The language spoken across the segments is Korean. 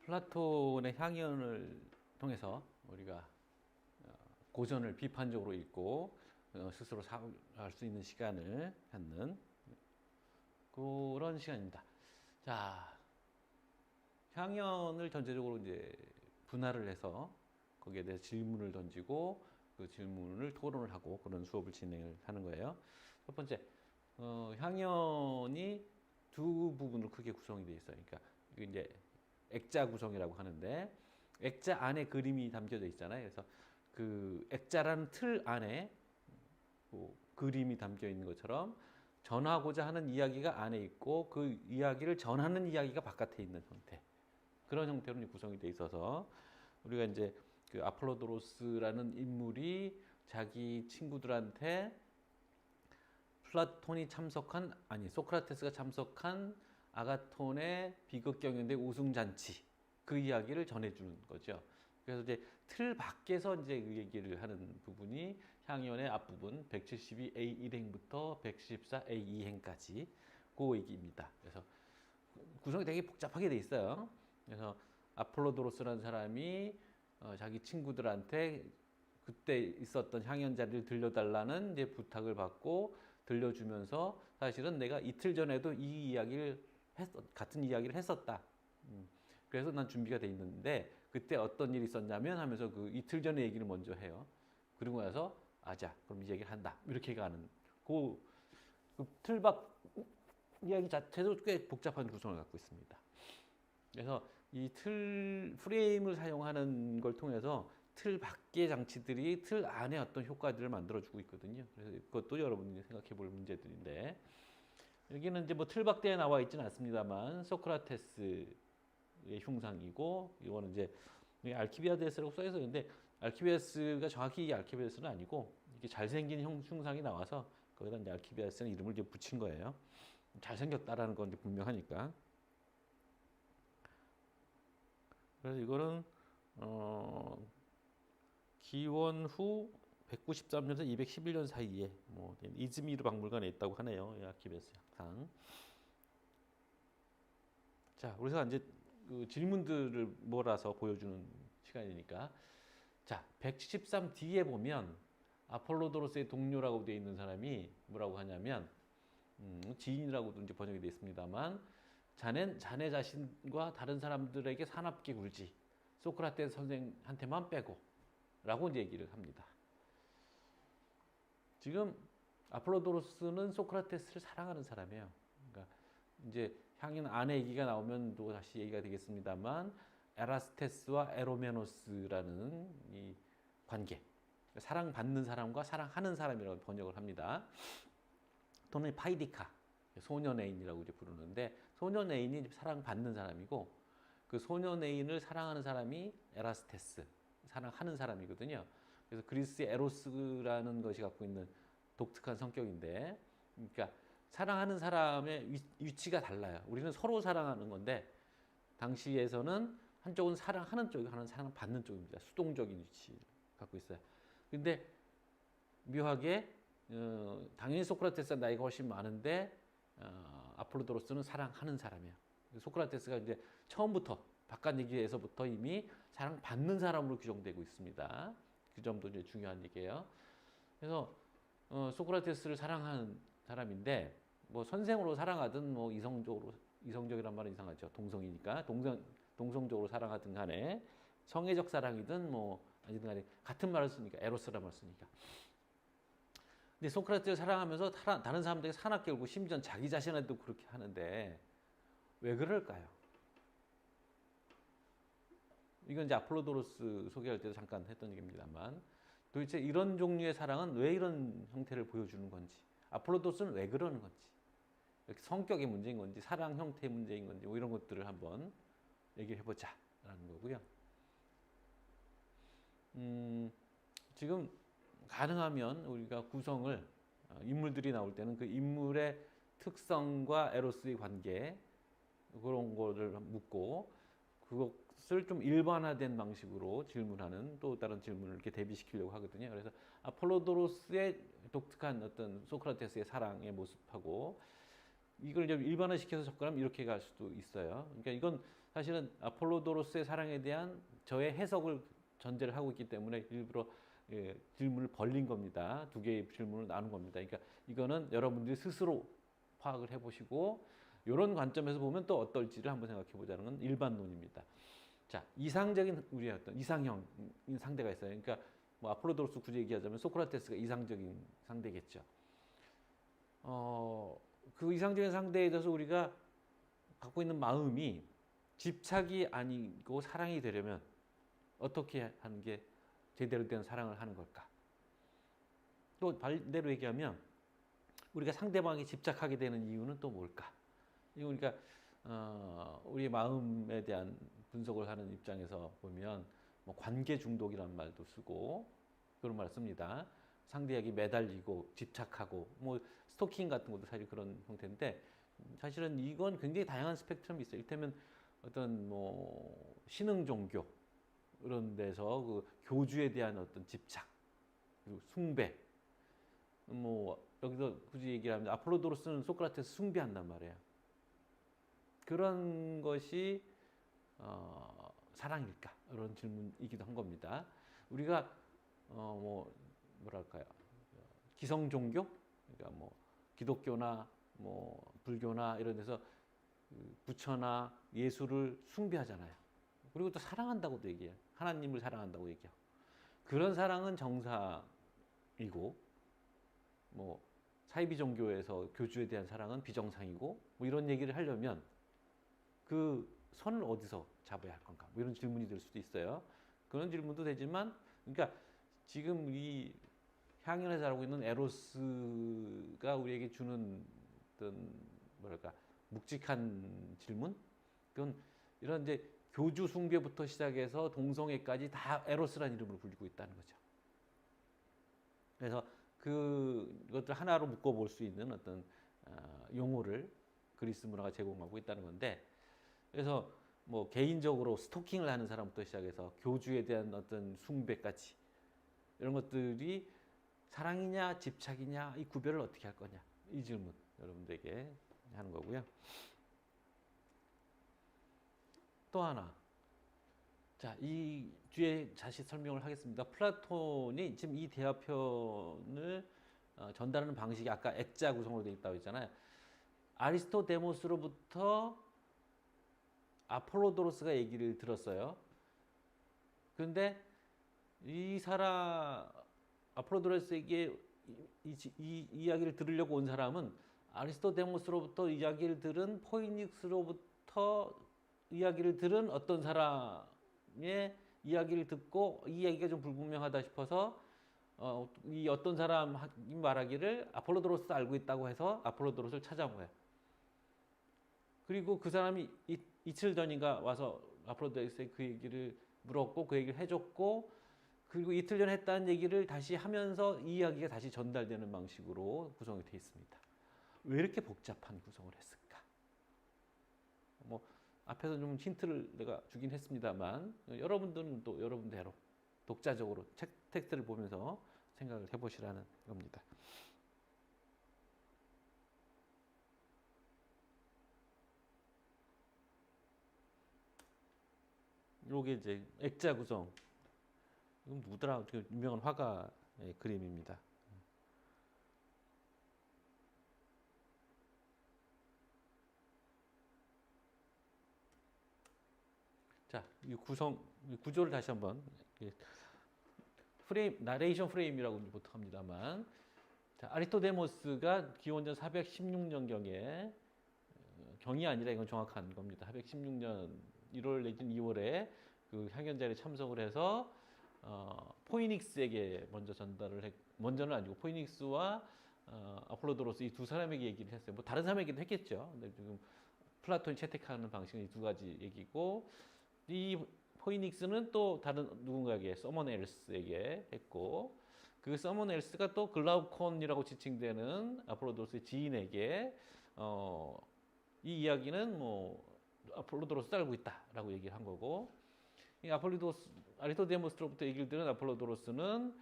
플라톤의 향연을 통해서 우리가 고전을 비판적으로 읽고 스스로 사고할 수 있는 시간을 갖는 그런 시간입니다. 자, 향연을 전체적으로 이제 분할을 해서 거기에 대해서 질문을 던지고 그 질문을 토론을 하고 그런 수업을 진행을 하는 거예요. 첫 번째, 향연이 두 부분으로 크게 구성이 되어 있어요. 그러니까 이게 이제 액자 구성이라고 하는데 액자 안에 그림이 담겨져 있잖아요. 그래서 그 액자라는 틀 안에 뭐 그림이 담겨 있는 것처럼 전하고자 하는 이야기가 안에 있고 그 이야기를 전하는 이야기가 바깥에 있는 형태. 그런 형태로 구성이 돼 있어서 우리가 이제 그 아폴로도로스라는 인물이 자기 친구들한테 플라톤이 참석한 아니 소크라테스가 참석한 아가톤의 비극경연대 우승잔치 그 이야기를 전해주는 거죠. 그래서 이제 틀 밖에서 이제 그 얘기를 하는 부분이 향연의 앞부분 172A 1행부터 114A 2행까지 그 얘기입니다. 그래서 구성이 되게 복잡하게 돼 있어요. 그래서 아폴로도로스라는 사람이 자기 친구들한테 그때 있었던 향연자리를 들려달라는 이제 부탁을 받고 들려주면서 사실은 내가 이틀 전에도 이 이야기를 같은 이야기를 했었다. 그래서 난 준비가 돼 있는데 그때 어떤 일이 있었냐면 하면서 그 이틀 전의 얘기를 먼저 해요. 그리고 나서 아자 그럼 이 얘기를 한다. 이렇게 가는 그 틀박 이야기 자체도 꽤 복잡한 구성을 갖고 있습니다. 그래서 이 틀 프레임을 사용하는 걸 통해서 틀 밖의 장치들이 틀 안에 어떤 효과들을 만들어주고 있거든요. 그래서 그것도 여러분이 생각해볼 문제들인데 여기는 이제 뭐 틀 밖에 나와 있지는 않습니다만 소크라테스의 흉상이고 이거는 이제 알키비아데스라고 써 있었는데 알키비아데스가 정확히 알키비아데스는 아니고 이렇게 잘생긴 흉상이 나와서 거기다 이제 알키비아데스는 이름을 이제 붙인 거예요. 잘생겼다라는 건 이제 분명하니까. 그래서 이거는 기원 후 193년에서 211년 사이에 뭐 이즈미르 박물관에 있다고 하네요. 이 아키베스 항상. 자, 그래서 이제 그 질문들을 몰아서 보여주는 시간이니까. 자, 113D에 보면 아폴로도로스의 동료라고 되어 있는 사람이 뭐라고 하냐면 지인이라고도 이제 번역이 되어 있습니다만 자네 자신과 다른 사람들에게 사납게 굴지 소크라테스 선생한테만 빼고 라고 이제 얘기를 합니다. 지금 아폴로도로스는 소크라테스를 사랑하는 사람이에요. 그러니까 이제 향인 안에 얘기가 나오면 또 다시 얘기가 되겠습니다만 에라스테스와 에로메노스라는 이 관계, 사랑받는 사람과 사랑하는 사람이라고 번역을 합니다. 또는 파이디카, 소년애인이라고 이제 부르는데 소년애인이 사랑받는 사람이고 그 소년애인을 사랑하는 사람이 에라스테스, 사랑하는 사람이거든요. 그래서 그리스의 에로스라는 것이 갖고 있는 독특한 성격인데, 그러니까 사랑하는 사람의 위치가 달라요. 우리는 서로 사랑하는 건데 당시에서는 한쪽은 사랑하는 쪽이고 하나는 사랑받는 쪽입니다. 수동적인 위치 갖고 있어요. 근데 묘하게 당연히 소크라테스가 나이가 훨씬 많은데 아폴로도로스는 사랑하는 사람이에요. 소크라테스가 이제 처음부터 바깥 얘기에서부터 이미 사랑받는 사람으로 규정되고 있습니다. 그 점도 이제 중요한 얘기예요. 그래서 소크라테스를 사랑하는 사람인데 뭐 선생으로 사랑하든 뭐 이성적이란 말은 이상하죠. 동성이니까 동성적으로 사랑하든 간에 성애적 사랑이든 뭐 아니든 간에 같은 말을 쓰니까 에로스란 말을 쓰니까. 근데 소크라테스를 사랑하면서 다른 사람들에게 사납게 굴고 심지어 자기 자신한테도 그렇게 하는데 왜 그럴까요? 이건 이제 아폴로도로스 소개할 때도 잠깐 했던 얘기입니다만 도대체 이런 종류의 사랑은 왜 이런 형태를 보여주는 건지 아폴로도로스는 왜 그러는 건지 성격의 문제인 건지 사랑 형태의 문제인 건지 뭐 이런 것들을 한번 얘기해 보자라는 거고요. 지금 가능하면 우리가 구성을 인물들이 나올 때는 그 인물의 특성과 에로스의 관계 그런 거를 묻고 그것을 좀 일반화된 방식으로 질문하는 또 다른 질문을 이렇게 대비시키려고 하거든요. 그래서 아폴로도로스의 독특한 어떤 소크라테스의 사랑의 모습하고 이걸 좀 일반화시켜서 접근하면 이렇게 갈 수도 있어요. 그러니까 이건 사실은 아폴로도로스의 사랑에 대한 저의 해석을 전제를 하고 있기 때문에 일부러 질문을 벌린 겁니다. 두 개의 질문을 나눈 겁니다. 그러니까 이거는 여러분들이 스스로 파악을 해보시고 이런 관점에서 보면 또 어떨지를 한번 생각해 보자는 건 일반론입니다. 자, 이상적인 우리의 어떤 이상형인 상대가 있어요. 그러니까 뭐 아폴로도로스 굳이 얘기하자면 소크라테스가 이상적인 상대겠죠. 그 이상적인 상대에 대해서 우리가 갖고 있는 마음이 집착이 아니고 사랑이 되려면 어떻게 하는 게 제대로 된 사랑을 하는 걸까? 또 반대로 얘기하면 우리가 상대방에 집착하게 되는 이유는 또 뭘까? 이거 그러니까 우리 마음에 대한 분석을 하는 입장에서 보면 뭐 관계 중독이라는 말도 쓰고 그런 말 씁니다. 상대에게 매달리고 집착하고 뭐 스토킹 같은 것도 사실 그런 형태인데 사실은 이건 굉장히 다양한 스펙트럼이 있어요. 이를테면 어떤 뭐 신흥 종교 이런 데서 그 교주에 대한 어떤 집착 그리고 숭배 뭐 여기서 굳이 얘기를 하면 아폴로도로스는 소크라테스 숭배한단 말이에요. 그런 것이 사랑일까? 이런 질문이기도 한 겁니다. 우리가 뭐 뭐랄까요? 기성 종교, 그러니까 뭐 기독교나 뭐 불교나 이런 데서 부처나 예수를 숭배하잖아요. 그리고 또 사랑한다고도 얘기해요. 하나님을 사랑한다고 얘기하고. 그런 사랑은 정상이고, 뭐 사이비 종교에서 교주에 대한 사랑은 비정상이고, 뭐 이런 얘기를 하려면 그 선을 어디서 잡아야 할 건가? 뭐 이런 질문이 될 수도 있어요. 그런 질문도 되지만, 그러니까 지금 이 향연에 자라고 있는 에로스가 우리에게 주는 어떤 뭐랄까 묵직한 질문? 그건 이런 이제 교주 숭배부터 시작해서 동성애까지 다 에로스라는 이름으로 불리고 있다는 거죠. 그래서 그것들 하나로 묶어볼 수 있는 어떤 용어를 그리스 문화가 제공하고 있다는 건데, 그래서 뭐 개인적으로 스토킹을 하는 사람부터 시작해서 교주에 대한 어떤 숭배까지 이런 것들이 사랑이냐 집착이냐 이 구별을 어떻게 할 거냐 이 질문 여러분들에게 하는 거고요. 또 하나, 자, 이 뒤에 다시 설명을 하겠습니다. 플라톤이 지금 이 대화편을 전달하는 방식이 아까 액자 구성으로 되어 있다고 했잖아요. 아리스토데모스로부터 아폴로도로스가 얘기를 들었어요. 그런데 이 사람 아폴로도로스에게 이 이야기를 들으려고 온 사람은 아리스토데모스로부터 이야기를 들은 포이닉스로부터 이야기를 들은 어떤 사람의 이야기를 듣고 이 이야기가 좀 불분명하다 싶어서 이 어떤 사람이 말하기를 아폴로도로스도 알고 있다고 해서 아폴로도로스를 찾아온 거예요. 그리고 그 사람이 이틀 전인가 와서 아폴로도로스에 그 얘기를 물었고 그 얘기를 해줬고 그리고 이틀 전에 했다는 얘기를 다시 하면서 이 이야기가 다시 전달되는 방식으로 구성이 되어 있습니다. 왜 이렇게 복잡한 구성을 했을까? 뭐 앞에서 좀 힌트를 내가 주긴 했습니다만 여러분들은 또 여러분대로 독자적으로 텍스트를 보면서 생각을 해보시라는 겁니다. 요게 이제 액자 구성. 이건 누구더라? 유명한 화가의 그림입니다. 자, 이 구조를 다시 한번 프레임, 나레이션 프레임이라고 보통 합니다만, 자, 아리스토데모스가 기원전 416년경에 경이 아니라 이건 정확한 겁니다. 416년 1월 내지는 2월에 그 향연자리에 참석을 해서 포이닉스에게 먼저 전달을 먼저는 아니고 포이닉스와 아폴로도로스 이 두 사람에게 얘기를 했어요. 뭐 다른 사람에게도 했겠죠. 근데 지금 플라톤이 채택하는 방식은 이 두 가지 얘기고 이 포이닉스는 또 다른 누군가에게 서먼 엘스에게 했고 그 서먼 엘스가 또 글라우콘이라고 지칭되는 아폴로도로스의 지인에게 이 이야기는 뭐 아폴로도로스 알고 있다라고 얘기를 한 거고 이 아리스토데모스로부터 얘기를 들은 아폴로도로스는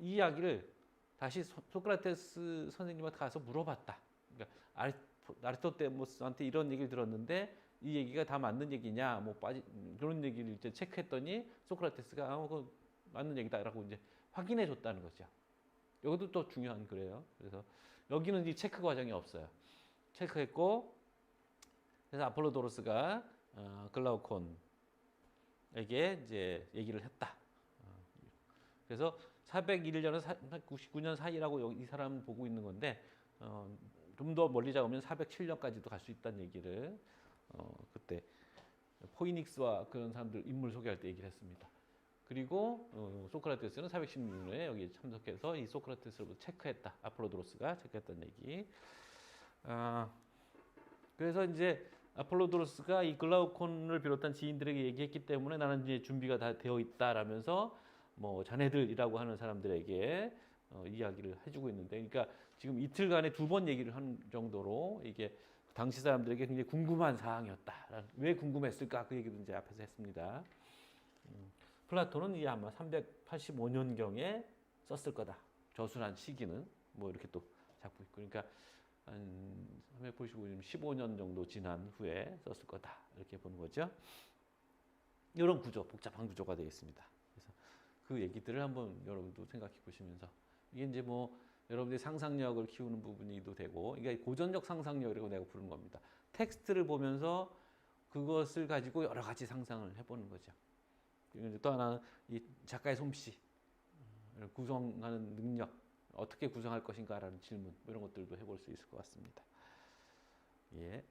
이 이야기를 다시 소크라테스 선생님한테 가서 물어봤다. 그러니까 아리스토데모스한테 이런 얘기를 들었는데 이 얘기가 다 맞는 얘기냐, 뭐 그런 얘기를 이제 체크했더니 소크라테스가 그거 맞는 얘기다라고 이제 확인해 줬다는 거죠. 이것도 또 중요한 그래요. 그래서 여기는 이 체크 과정이 없어요. 체크했고, 그래서 아폴로도로스가 글라우콘에게 이제 얘기를 했다. 그래서 401년에서 499년 사이라고 이 사람은 보고 있는 건데 좀 더 멀리 잡으면 407년까지도 갈 수 있다는 얘기를 그때 포이닉스와 그런 사람들 인물 소개할 때 얘기를 했습니다. 그리고 소크라테스는 416년에 여기 참석해서 이 소크라테스를 체크했다. 아폴로도로스가 체크했다는 얘기. 그래서 이제 아폴로도로스가 이 글라우콘을 비롯한 지인들에게 얘기했기 때문에 나는 이제 준비가 다 되어 있다라면서 뭐 자네들이라고 하는 사람들에게 이야기를 해주고 있는데, 그러니까 지금 이틀간에 2번 얘기를 한 정도로 이게 당시 사람들에게 굉장히 궁금한 사항이었다. 왜 궁금했을까? 그 얘기도 이제 앞에서 했습니다. 플라톤은 이 아마 385년경에 썼을 거다. 저술한 시기는 뭐 이렇게 또 잡고 있고, 그러니까 한 385년, 15년 정도 지난 후에 썼을 거다. 이렇게 보는 거죠. 이런 구조, 복잡한 구조가 되겠습니다. 그래서 그 얘기들을 한번 여러분도 생각해 보시면서, 이게 이제 뭐 여러분들이 상상력을 키우는 부분이도 되고, 이게 고전적 상상력이라고 내가 부르는 겁니다. 텍스트를 보면서 그것을 가지고 여러 가지 상상을 해보는 거죠. 또 하나는 이 작가의 솜씨, 구성하는 능력, 어떻게 구성할 것인가라는 질문, 이런 것들도 해볼 수 있을 것 같습니다. 예.